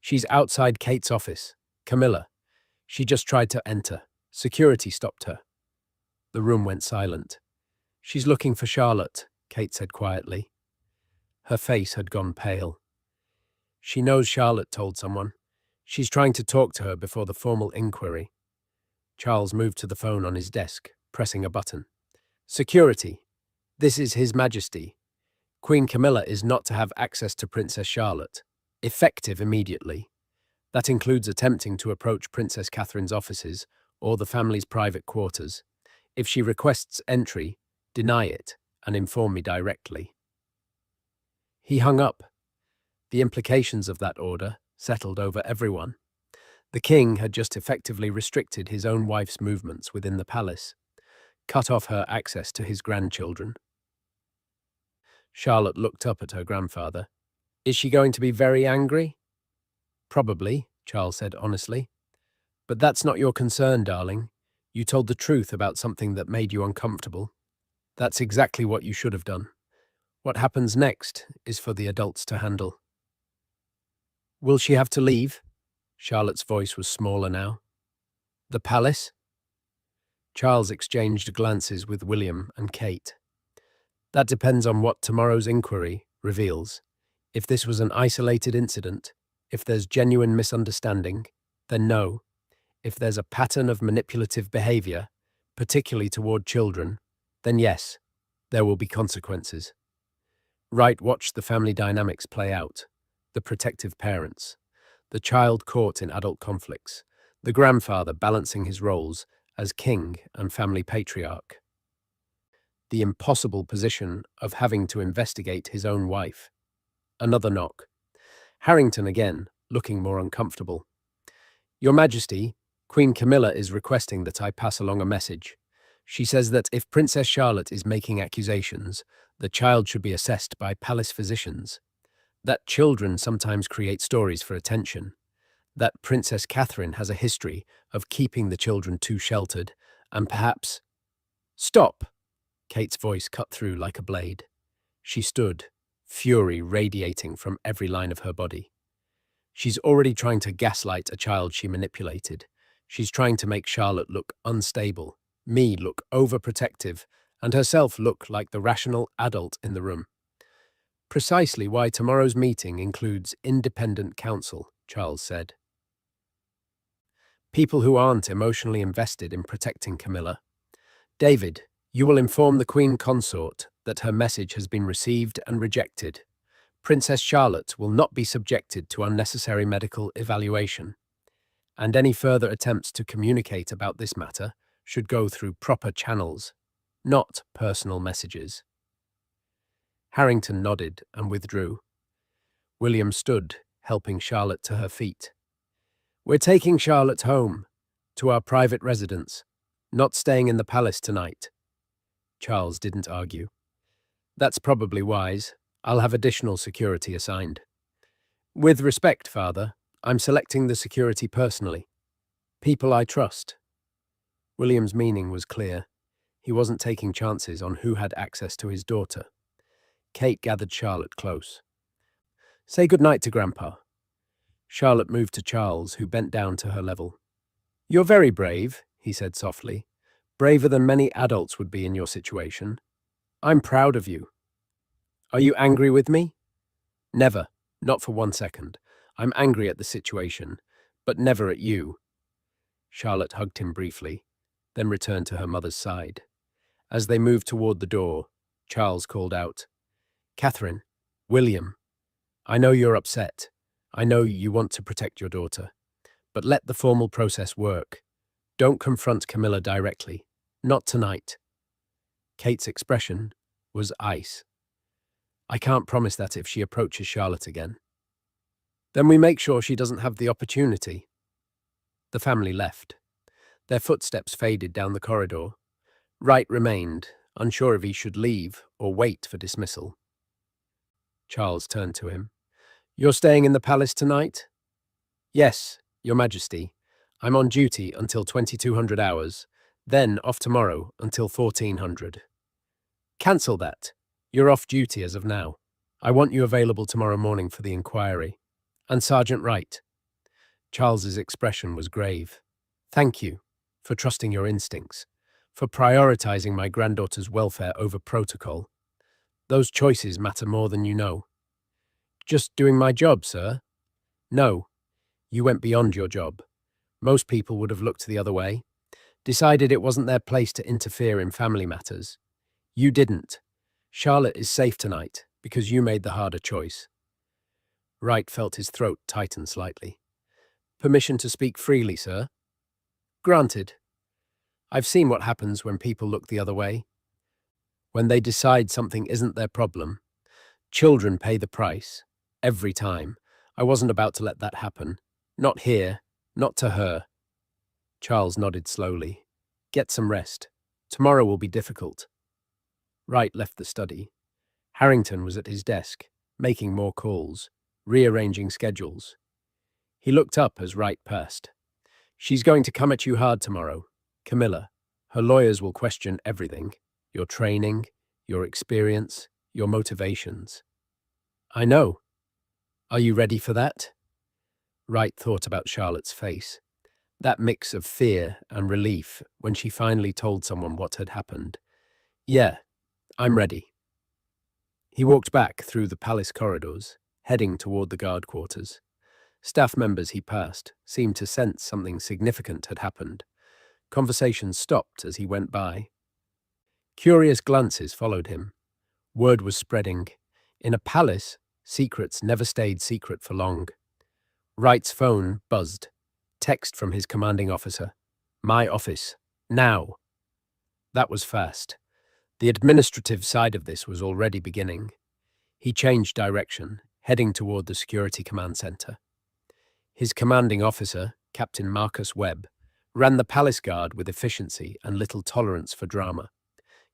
She's outside Kate's office. Camilla. She just tried to enter. Security stopped her. The room went silent. She's looking for Charlotte, Kate said quietly. Her face had gone pale. She knows Charlotte told someone. She's trying to talk to her before the formal inquiry. Charles moved to the phone on his desk, pressing a button. Security. This is His Majesty. Queen Camilla is not to have access to Princess Charlotte. Effective immediately. That includes attempting to approach Princess Catherine's offices or the family's private quarters. If she requests entry, deny it and inform me directly. He hung up. The implications of that order settled over everyone. The king had just effectively restricted his own wife's movements within the palace, cut off her access to his grandchildren. Charlotte looked up at her grandfather. Is she going to be very angry? Probably, Charles said honestly. But that's not your concern, darling. You told the truth about something that made you uncomfortable. That's exactly what you should have done. What happens next is for the adults to handle. Will she have to leave? Charlotte's voice was smaller now. The palace? Charles exchanged glances with William and Kate. That depends on what tomorrow's inquiry reveals. If this was an isolated incident, if there's genuine misunderstanding, then no. If there's a pattern of manipulative behavior, particularly toward children, then yes, there will be consequences. Wright watched the family dynamics play out, the protective parents, the child caught in adult conflicts, the grandfather balancing his roles as king and family patriarch, the impossible position of having to investigate his own wife. Another knock. Harrington again, looking more uncomfortable. Your Majesty, Queen Camilla is requesting that I pass along a message. She says that if Princess Charlotte is making accusations, the child should be assessed by palace physicians. That children sometimes create stories for attention. That Princess Catherine has a history of keeping the children too sheltered, and perhaps— Stop! Kate's voice cut through like a blade. She stood, fury radiating from every line of her body. She's already trying to gaslight a child she manipulated. She's trying to make Charlotte look unstable, me look overprotective, and herself look like the rational adult in the room. Precisely why tomorrow's meeting includes independent counsel, Charles said. People who aren't emotionally invested in protecting Camilla. David, you will inform the Queen Consort that her message has been received and rejected. Princess Charlotte will not be subjected to unnecessary medical evaluation, and any further attempts to communicate about this matter should go through proper channels, not personal messages. Harrington nodded and withdrew. William stood, helping Charlotte to her feet. We're taking Charlotte home, to our private residence, not staying in the palace tonight. Charles didn't argue. That's probably wise. I'll have additional security assigned. With respect, Father, I'm selecting the security personally. People I trust. William's meaning was clear. He wasn't taking chances on who had access to his daughter. Kate gathered Charlotte close. Say good night to Grandpa. Charlotte moved to Charles, who bent down to her level. You're very brave, he said softly. Braver than many adults would be in your situation. I'm proud of you. Are you angry with me? Never. Not for 1 second. I'm angry at the situation, but never at you. Charlotte hugged him briefly, then returned to her mother's side. As they moved toward the door, Charles called out, Catherine, William, I know you're upset. I know you want to protect your daughter. But let the formal process work. Don't confront Camilla directly. Not tonight. Kate's expression was ice. I can't promise that if she approaches Charlotte again. Then we make sure she doesn't have the opportunity. The family left. Their footsteps faded down the corridor. Wright remained, unsure if he should leave or wait for dismissal. Charles turned to him. You're staying in the palace tonight? Yes, Your Majesty. I'm on duty until 2200 hours, then off tomorrow until 1400. Cancel that. You're off duty as of now. I want you available tomorrow morning for the inquiry. And Sergeant Wright. Charles's expression was grave. Thank you for trusting your instincts, for prioritizing my granddaughter's welfare over protocol. Those choices matter more than you know. Just doing my job, sir? No, you went beyond your job. Most people would have looked the other way, decided it wasn't their place to interfere in family matters. You didn't. Charlotte is safe tonight because you made the harder choice. Wright felt his throat tighten slightly. Permission to speak freely, sir? Granted. I've seen what happens when people look the other way. When they decide something isn't their problem. Children pay the price. Every time. I wasn't about to let that happen. Not here. Not to her. Charles nodded slowly. Get some rest. Tomorrow will be difficult. Wright left the study. Harrington was at his desk, making more calls, rearranging schedules. He looked up as Wright passed. She's going to come at you hard tomorrow. Camilla. Her lawyers will question everything. Your training, your experience, your motivations. I know. Are you ready for that? Wright thought about Charlotte's face. That mix of fear and relief when she finally told someone what had happened. Yeah, I'm ready. He walked back through the palace corridors, heading toward the guard quarters. Staff members he passed seemed to sense something significant had happened. Conversations stopped as he went by. Curious glances followed him. Word was spreading. In a palace, secrets never stayed secret for long. Wright's phone buzzed. Text from his commanding officer. My office. Now. That was fast. The administrative side of this was already beginning. He changed direction, heading toward the security command center. His commanding officer, Captain Marcus Webb, ran the palace guard with efficiency and little tolerance for drama.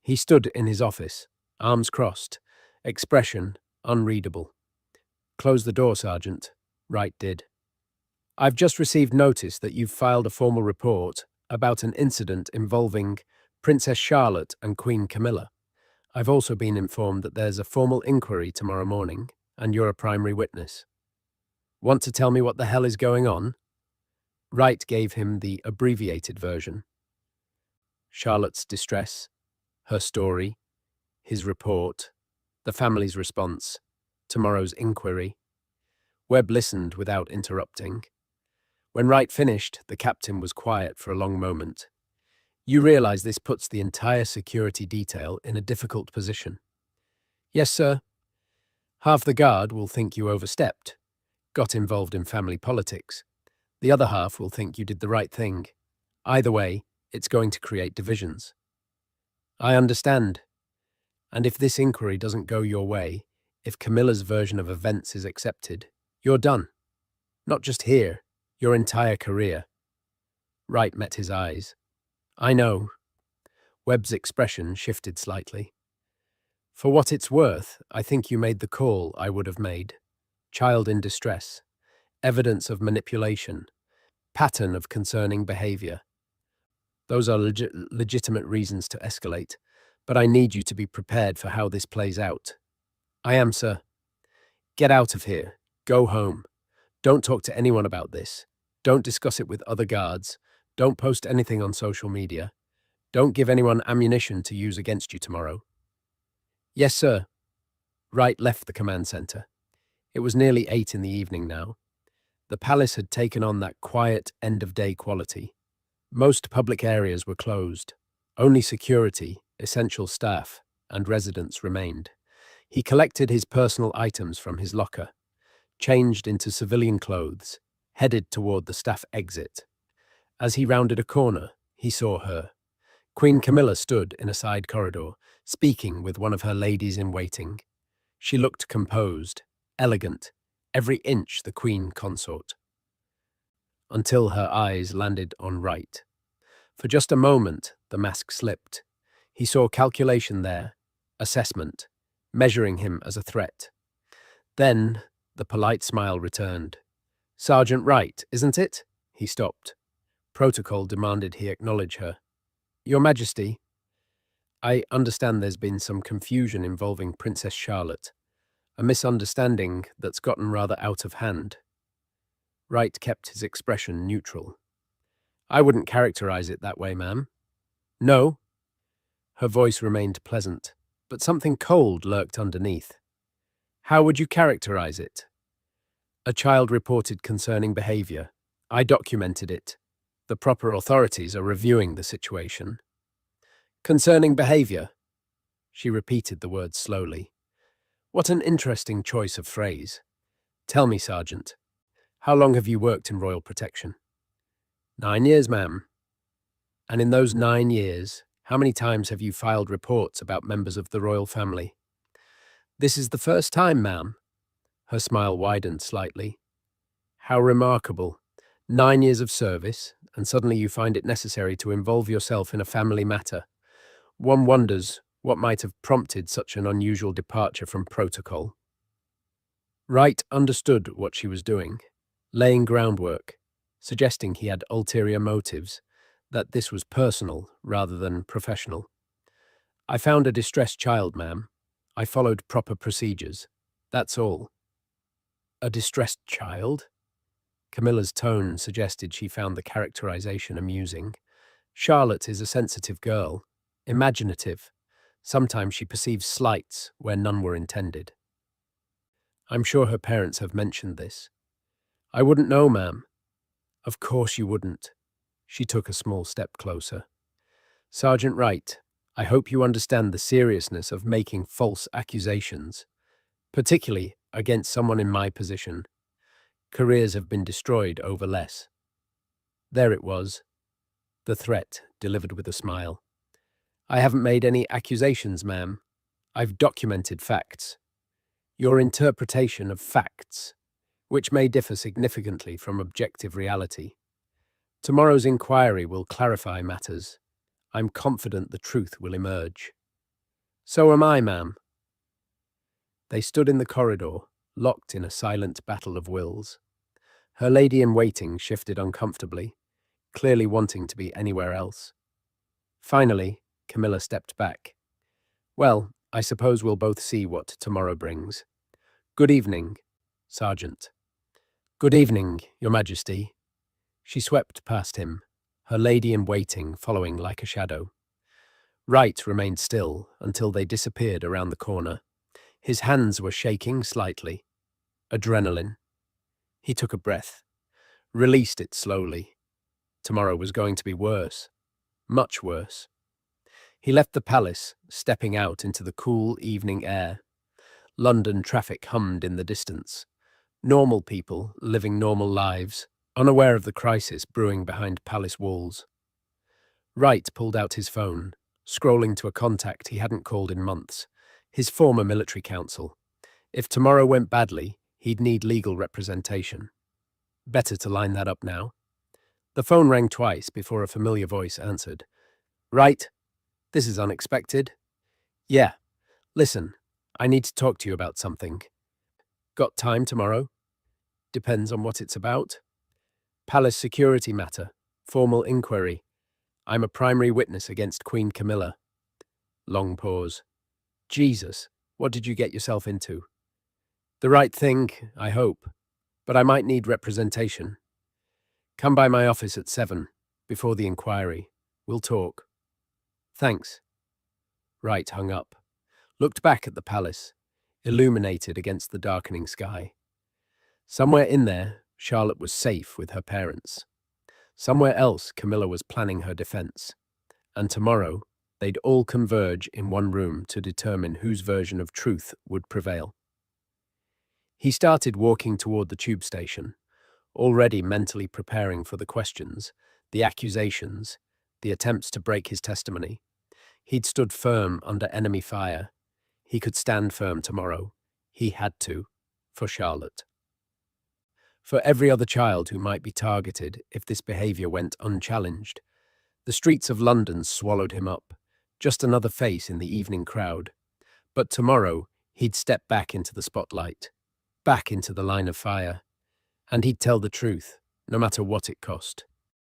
He stood in his office, arms crossed, expression unreadable. Close the door, Sergeant. Wright did. I've just received notice that you've filed a formal report about an incident involving Princess Charlotte and Queen Camilla. I've also been informed that there's a formal inquiry tomorrow morning, and you're a primary witness. Want to tell me what the hell is going on? Wright gave him the abbreviated version. Charlotte's distress, her story, his report, the family's response, tomorrow's inquiry. Webb listened without interrupting. When Wright finished, the captain was quiet for a long moment. You realize this puts the entire security detail in a difficult position. Yes, sir. Half the guard will think you overstepped, got involved in family politics. The other half will think you did the right thing. Either way, it's going to create divisions. I understand. And if this inquiry doesn't go your way, if Camilla's version of events is accepted, you're done. Not just here, your entire career. Wright met his eyes. I know. Webb's expression shifted slightly. For what it's worth, I think you made the call I would have made. Child in distress. Evidence of manipulation. Pattern of concerning behavior. Those are legitimate reasons to escalate, but I need you to be prepared for how this plays out. I am, sir. Get out of here. Go home. Don't talk to anyone about this. Don't discuss it with other guards. Don't post anything on social media. Don't give anyone ammunition to use against you tomorrow. Yes, sir. Wright left the command center. It was nearly 8 in the evening now. The palace had taken on that quiet end-of-day quality. Most public areas were closed. Only security, essential staff, and residents remained. He collected his personal items from his locker, changed into civilian clothes, headed toward the staff exit. As he rounded a corner, he saw her. Queen Camilla stood in a side corridor, speaking with one of her ladies-in-waiting. She looked composed, elegant, every inch the queen consort. Until her eyes landed on Wright. For just a moment, the mask slipped. He saw calculation there, assessment, measuring him as a threat. Then, the polite smile returned. "Sergeant Wright, isn't it?" He stopped. Protocol demanded he acknowledge her. "Your Majesty, I understand there's been some confusion involving Princess Charlotte. A misunderstanding that's gotten rather out of hand." Wright kept his expression neutral. "I wouldn't characterize it that way, ma'am." "No?" Her voice remained pleasant, but something cold lurked underneath. "How would you characterize it?" "A child reported concerning behavior. I documented it. The proper authorities are reviewing the situation." "Concerning behavior?" She repeated the words slowly. "What an interesting choice of phrase. Tell me, Sergeant, how long have you worked in royal protection?" "9 years, ma'am." "And in those 9 years, how many times have you filed reports about members of the royal family?" "This is the first time, ma'am." Her smile widened slightly. "How remarkable. 9 years of service, and suddenly you find it necessary to involve yourself in a family matter. One wonders what might have prompted such an unusual departure from protocol." Wright understood what she was doing, laying groundwork, suggesting he had ulterior motives, that this was personal rather than professional. "I found a distressed child, ma'am. I followed proper procedures. That's all." "A distressed child?" Camilla's tone suggested she found the characterization amusing. "Charlotte is a sensitive girl, imaginative. Sometimes she perceives slights where none were intended." "I'm sure her parents have mentioned this." "I wouldn't know, ma'am." "Of course you wouldn't." She took a small step closer. "Sergeant Wright, I hope you understand the seriousness of making false accusations, particularly against someone in my position. Careers have been destroyed over less." There it was, the threat delivered with a smile. "I haven't made any accusations, ma'am. I've documented facts. Your interpretation of facts, which may differ significantly from objective reality. Tomorrow's inquiry will clarify matters. I'm confident the truth will emerge." "So am I, ma'am." They stood in the corridor, locked in a silent battle of wills. Her lady-in-waiting shifted uncomfortably, clearly wanting to be anywhere else. Finally, Camilla stepped back. "Well, I suppose we'll both see what tomorrow brings. Good evening, Sergeant." "Good evening, Your Majesty." She swept past him, her lady-in-waiting following like a shadow. Wright remained still until they disappeared around the corner. His hands were shaking slightly. Adrenaline. He took a breath, released it slowly. Tomorrow was going to be worse. Much worse. He left the palace, stepping out into the cool evening air. London traffic hummed in the distance. Normal people living normal lives, unaware of the crisis brewing behind palace walls. Wright pulled out his phone, scrolling to a contact he hadn't called in months, his former military counsel. If tomorrow went badly, he'd need legal representation. Better to line that up now. The phone rang twice before a familiar voice answered. "Wright, this is unexpected." "Yeah, listen, I need to talk to you about something." "Got time tomorrow?" "Depends on what it's about." "Palace security matter. Formal inquiry. I'm a primary witness against Queen Camilla." Long pause. "Jesus, what did you get yourself into?" "The right thing, I hope, but I might need representation." "Come by my office at 7, before the inquiry. We'll talk." "Thanks." Wright hung up, looked back at the palace. illuminated against the darkening sky. Somewhere in there, Charlotte was safe with her parents. Somewhere else, Camilla was planning her defense. And tomorrow, they'd all converge in one room to determine whose version of truth would prevail. He started walking toward the tube station, already mentally preparing for the questions, the accusations, the attempts to break his testimony. He'd stood firm under enemy fire. He could stand firm tomorrow. He had to, for Charlotte. For every other child who might be targeted if this behavior went unchallenged. The streets of London swallowed him up, just another face in the evening crowd. But tomorrow, he'd step back into the spotlight, back into the line of fire, and he'd tell the truth, no matter what it cost.